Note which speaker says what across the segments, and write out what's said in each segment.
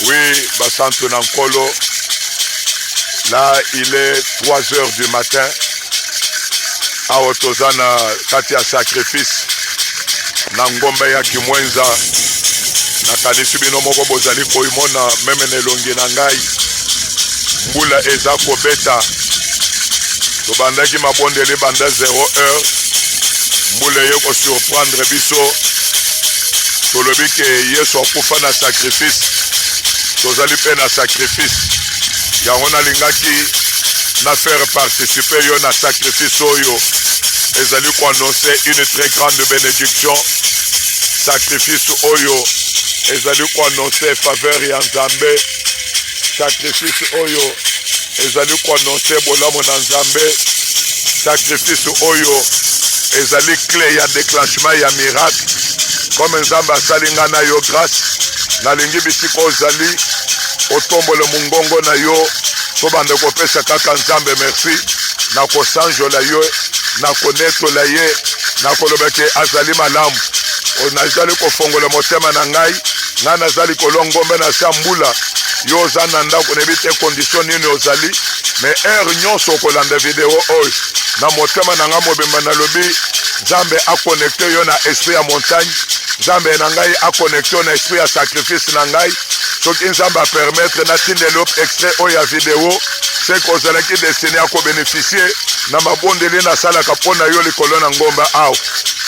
Speaker 1: Oui, Basanto Nankolo. Là, il est 3 heures du matin. À Otozana, Katia Sacrifice. Nangombe ya Kimwenza. Nakanisi bino moko bozali koimona meme nelongi na ngai. Mbula eza kobeta. Tobandaki mabondeli banda 0 heure. Mbula yeko surprendre biso. Tolobi ke Yesu akufa na sacrifice. Tozali pe na sacrifice. Yango nalingaki na faire participer yo na sacrifice oyo. Ezali ko annoncer une très grande bénédiction. Sacrifice oyo. Ezali ko annoncer faveur ya Nzambe. Sacrifice oyo. Ezali ko annoncer bolamo na Nzambe. Sacrifice oyo. Ezali clé ya déclenchement ya miracle. Comme Nzambe asalinga na yo grâce. Nalingi bisiko ozali. Otombole mungongo na yo. Tobande kopesa kaka Nzambe merci. Na kosanjola yo. Na konetola ye. Na kolobeke azali malamu. Onazali kofongola motema na ngai. Nga nazali kolongombe na sambula. Yo ozana ndako nebite condition nini ozali. Mais heure nyonso kolanda video oyo. Na motema na nga mobemba na lobi. Nzambe a connecté yo na esprit ya montagne. Nzambe na ngai a connecté na esprit ya sacrifice na ngai. Soki Nzambe a permettre na tindeli extrait oyo ya video. C'est kozalaki destiné à bénéficier. Na mabondeli na salaka pona yo likolo na ngomba aw.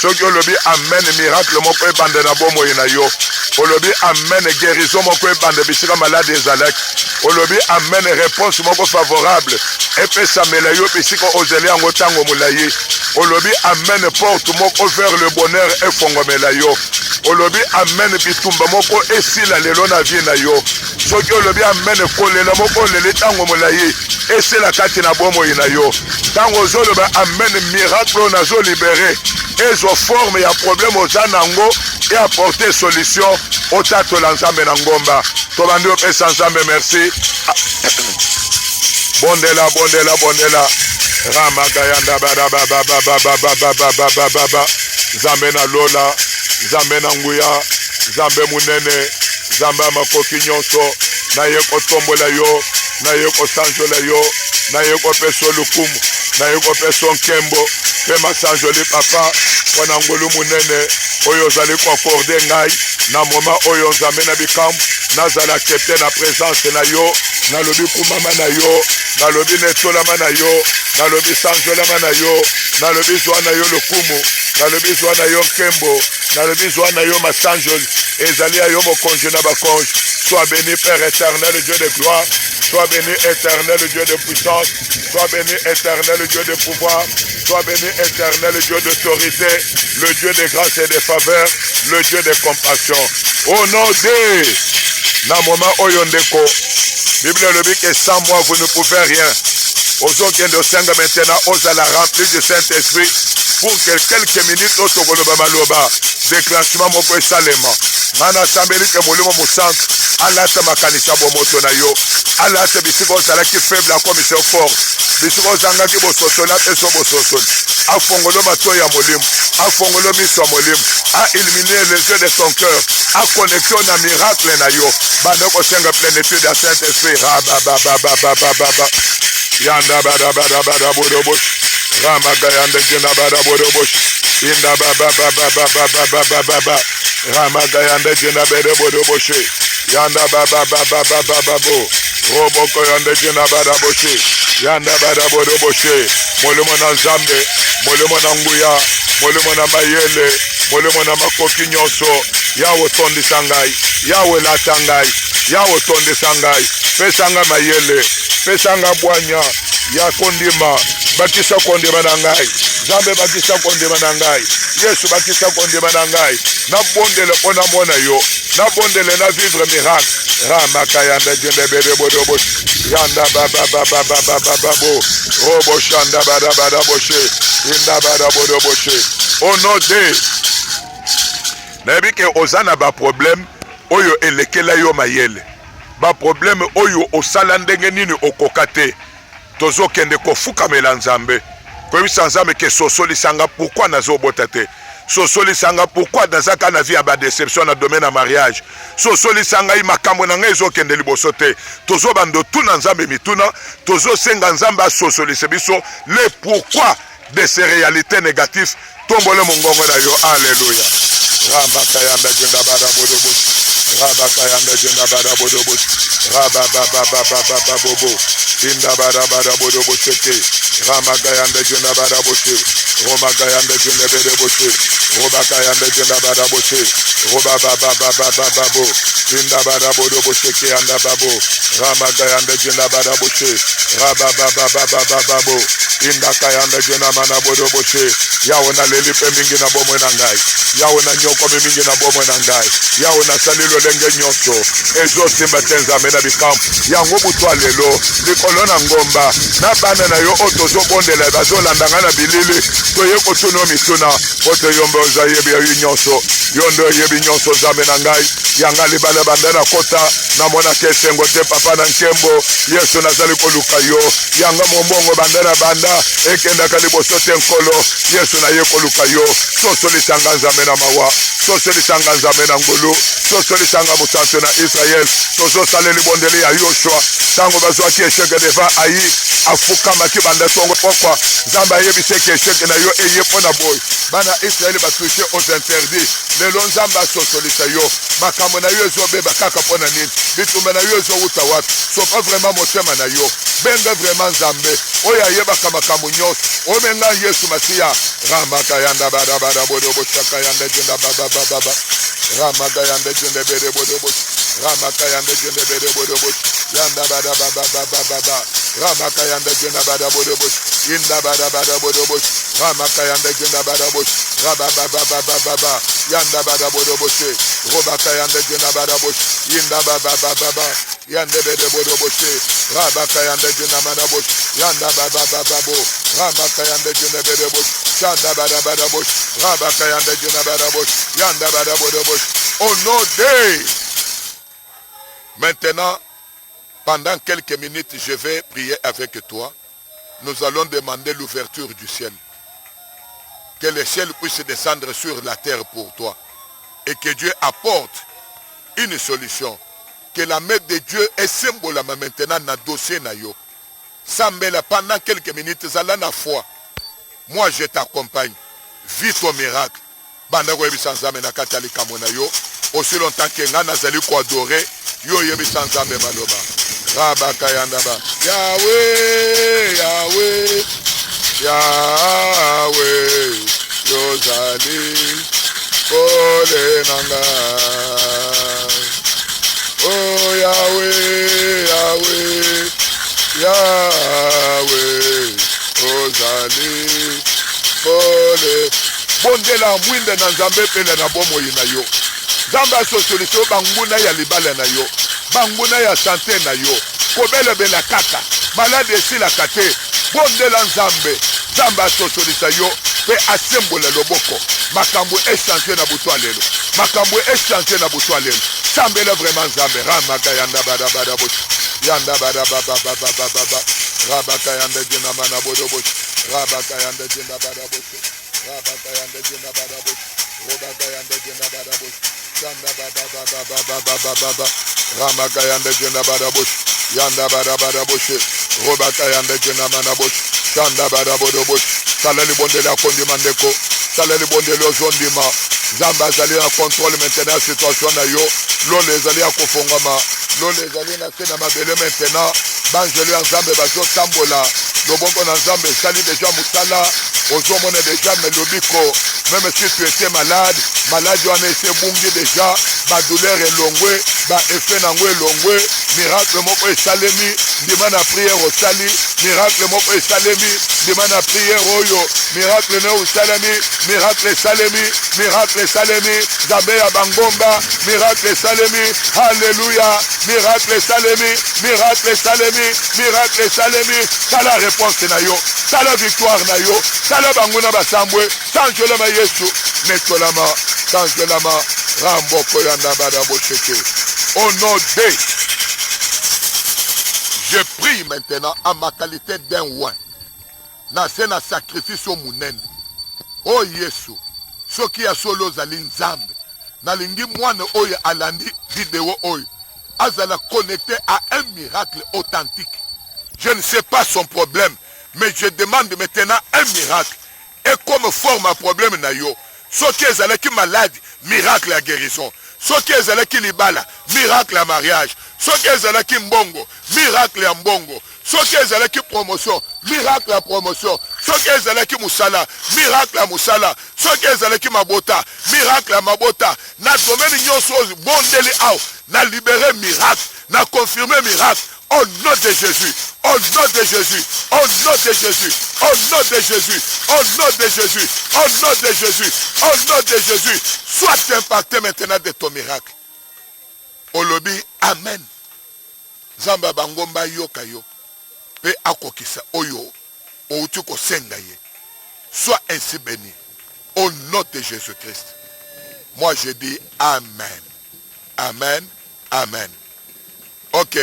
Speaker 1: Soki olobi amen miracle moko ebande na bomo na yo. Olobi amen guérison moko ebande bisika malade ezalaki. Olobi amen réponse moko favorable. Epesa mela yo bisika ozeli yango tango mulayi. Olobi amen porte moko vers le bonheur efongomela yo. Olobi amen bitumba moko esila lelo na vie na yo. Soki olobi amen kolela moko lele tango mulayi. Esila kati na bomo na yo. Tango zoloba amen miracle na zo libéré. Ezo forme ya problème ozanango et apporter solution au tato la Nzambe na ngomba. Tobandi opesa Nzambe merci. Bondela bondela bondela. Ramagayanda baba baba baba baba baba baba. Nzambe na lola, Nzambe na nguya, Nzambe munene, Nzambe makoki nyonso, na ye kotombola yo, na ye kosanjola yo, na ye kopeso lukumu, na ye kopeso nkembo, pe masanjoli papa, wana ngolu munene, oyo zali koakorde ngai, na moma oyo Nzambe na bikambu, nazala accepte na présence na yo, na lobi kumama na yo, na lobi netolama na yo, na lobi sanjolama na yo, na lobi zwa na yo lukumu, na lobi zwa na yo nkembo, na lobi zwa na yo masanjoli, ezali ayo mokonje na bakonje. Sois béni Père éternel, Dieu de gloire. Sois béni éternel, Dieu de puissance. Sois béni éternel, Dieu de pouvoir. Sois béni éternel, Dieu d'autorité. Le Dieu de grâce et de faveur. Le Dieu de compassion. Au nom de na moment oyondeko. Bible le dit que sans moi vous ne pouvez rien. Aux autres de Senga maintenant, aux à la remplie du Saint-Esprit. Pour que quelques minutes au Togoloba Maloba. Déclenchement mon peu salement. Nana Sambeli que molimo mo centre. Alata makanisa bomoto na yo. Alata bisiko salaki faible à commission fort. Bisiko zanga ki bososola peso bososol. Afongolo mato ya molimo. Afongolo miso molimo. A illuminer les yeux de son cœur. A connexion na miracle na yo. Bandoko senga plénitude à Saint-Esprit. Rabababababababa. Yanda bada bodobosh. Ramagayanda jina bada bodobosh. Inda babababababababa. Ramagayanda jina bada bodobosh. Yanda bababababababo. Roboko yanda jina bada boshi. Yanda bada bodobosh. Molimo na Nzambe. Molimo na nguya. Molimo na mayele. Molimo na makoki nyonso. Yawe tondi sangai. Yawe latangai. Yawe tondi sangai. Pesanga mayele. Pesanga bwanya. Ya kondima. Bakisa kondima na ngai. Nzambe bakisa kondima na ngai. Yesu bakisa kondima na ngai. Na bondele pona mona yo. Na bondele na vivre miracle. Ramaka yanda jendebede bodobo. Yanda bababababababo. Robo shanda bada boshe. Inda bada bodoboshe. Au nom de Nabike ozana ba problème oyo elekela yo mayele. Ba problème oyo osala ndenge nini okokate. Tozo kende kofuka mela Nzambe. Kwa Nzambe ke sosoli sanga pourquoi nazo botate. sosoli sanga pourquoi dans un cas na vie à déception na domaine à mariage sosoli sanga i makambo na ngai ezokende liboso te tozo bando tuna nzambe mituna tozo senga nzambe sosoli sebiso le pourquoi de ces réalités négatives tombole mongongo na yo alléluia ramaka yanda jenda bara bodobo ramaka yanda jenda bara bodobo raba bobo inda bara bodobo seke ramaka yanda jenda bara boshe romaka yanda jenda bere boshe robaka yanda jenda bara boshe roba babo inda bara bodobo seke yanda babo ramaka yanda jenda bara boshe raba babo inda kayanda jenda mana bodobo she yawo na leli pe mingi na bomo na ngai yawo na nyoko mingi na bomo na ngai yawo na salilo lenge nyoso ezo simba tenza mena bikamp yango butwa lelo likolo na ngomba na bana na yo otozo bondela bazolanda ngana bilili toye kotuno mituna oto yombo zayebi ya nyoso yondo yebi nyoso zame na ngai yanga libala bandana kota na mona kesengo te papa na nkembo yesu nazali koluka yo yanga mombongo bandana banda ekenda kaliboso te nkolo yesu na ye koluka yo sosolisanga nzambe na mawa sosolisanga nzambe na ngolu sosolisanga mosantu na israel tozosala libondeli ya yoshua ntango bazwaki esheke deva ayi afukamaki banda songo pokwa nzambe ayebiseki esheke na yo eye mpo na boyi bana israeli batouche aux interdits lelo nzambe asosolisa yo makambo na yo ezobeba kaka mpo na nini bitumba na yo ezowuta wapi sopa vraiment motema na yo benga vraiment nzambe oyo ayebaka makambo nyonso obenga yesu masiya ramaka yanda barabara bodobo chaka yanda jenda baba ramaka yanda jenda bere bodobo ramaka yanda jenda bere bodobo yanda baba ramaka yanda jenda bada bodobo inda bada bodobo ramaka yanda jenda bada bodobo baba yanda bada bodobo robaka yanda jenda bada bodobo inda baba yanda bere bodobo rabaka yanda jenda bada bodobo yanda baba ramaka yanda jenda bere bodobo yanda bada bodobo rabaka yanda jenda bada bodobo yanda bada bodobo au nom de maintenant. Pendant quelques minutes, je vais prier avec toi. Nous allons demander l'ouverture du ciel. Que le ciel puisse descendre sur la terre pour toi. Et que Dieu apporte une solution. Que la main de Dieu est symbole maintenant dans le dossier. Sambela, pendant quelques minutes, zala na foi. Moi, je t'accompagne. Vis ton miracle. Aussi longtemps que nga nazali ko adorer, yo yebi sanzambe maloba. Rabaka yandaba. Yahweh, Yahweh, Yahweh, Yozali, Ole nanga. Oh Yahweh, Yahweh, Yahweh, Yozali, Ole. Bondela mwinde na nzambe pele na bomo na yo. Nzambe asosoliso banguna ya libala na yo. Banguna ya sante na yo. Kobele bela kaka. Malade esila kate. Bondela nzambe. Nzambe asosolisa yo. Pe asembole loboko. Makambo echange na butu alelo. Makambo echange na butu alelo. Sambele vraiment nzambe. Ramaka yanda bada bada boch. Yanda bada baba baba baba. Rabaka yanda jena mana bodo boch. Rabaka yanda jena bada boch. Rabaka yanda jena bada boch. Robaka yanda jena bada boch. Yanda bada baba. Ramaka yanda jena bada boch. Yanda bada boch. Robaka yanda jena mana boch. Yanda bada bodo boch. Salali bonde la kondimandeko. Salali bonde lo zondima. Zamba zali na contrôle maintenant situation na yo. Lo les ali a kofongama. Lo les ali na tena mabele maintenant. Banjeli en zambe bazo tambola. Lobongo na zambe sali déjà mutala. Ozomone déjà melobiko. Même si tu étais malade, maladie en été bungi déjà, ba douleur est longue, ba effet nangwe longue, miracle moko e salemi, demande à prière au sali, miracle moko e salemi, demande à prière oyo, miracle ne au salemi, miracle salemi, miracle salemi, Zabe ya bangomba, miracle salemi, alléluia, miracle salemi, miracle salemi, miracle salemi, ça la réponse na yo, ça la victoire na yo, ça la banguna basambwe, change le maïs. Netolama, Tangelama, Ramboko Yanda Badabo Cheke. Au nom de, je prie maintenant en ma qualité d'un oin. Nasé na sacrifice au mounen. Oh Yesu, soki ya solo ozali nzambe nalingi mwana oyo alandi vidéo oyo azala connecté à un miracle authentique. Je ne sais pas son problème, mais je demande maintenant un miracle. Et comme forme un problème na yo, soki ezalaki malade, miracle à guérison. Soki ezalaki libala, miracle à mariage. Soki ezalaki mbongo, miracle à mbongo. Soki ezalaki promotion, miracle à promotion. Soki ezalaki musala, miracle à musala. Soki ezalaki mabota, miracle à mabota. Na domaine nyonso bondeli aw, na libéré miracle, na confirmé miracle. Au nom de Jésus, au nom de Jésus, au nom de Jésus, au nom de Jésus, au nom de Jésus, au nom de Jésus, au nom de Jésus, sois impacté maintenant de ton miracle. Olobi, amen. Zamba bangomba yoka yo, pe akokisa oyo, outu ko senga ye. Sois ainsi béni, au nom de Jésus-Christ. Moi je dis amen, amen, amen. Ok.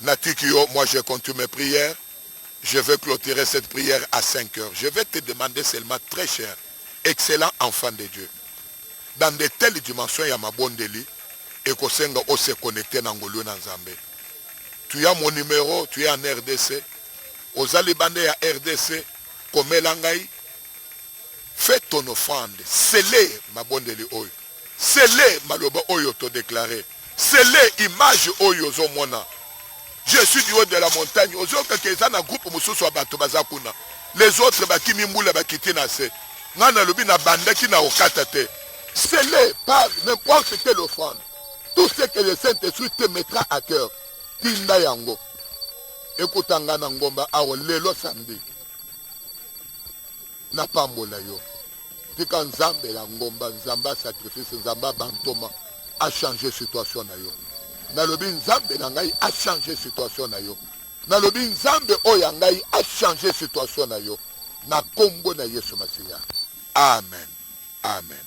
Speaker 1: Natikio, moi je continue mes prières. Je vais clôturer cette prière à 5 heures. Je vais te demander seulement, très cher, excellent enfant de Dieu. Dans de telles dimensions, il y a ma bonne délit. Et qu'on se connecter dans Ngolo Nzambe. Tu as mon numéro, tu es en RDC. Aux Alibandais à RDC, comme Elangaï. Fais ton offrande. Scellez ma bonne délit. Scellez ma loba oyo to déclaré. Scellez image oyo zo mona. Je suis du haut de la montagne. Les autres, qui mboula bakiti na se. Ngana lobi na banda ki na okatate. Scellé par n'importe quelle offrande. Tout ce que le Saint-Esprit te mettra à cœur. Tinda yango. Écoute ngana ngomba awo lelo samedi. Na pambola yo. Tika nzambe la ngomba, nzamba sacrifice, nzamba bantoma a changé situation na yo. Nalobi nzambe na ngai a changé situation na yo. Nalobi nzambe oyo ngai a changé situation na yo. Na kombo na Yesu Masiya. Amen. Amen.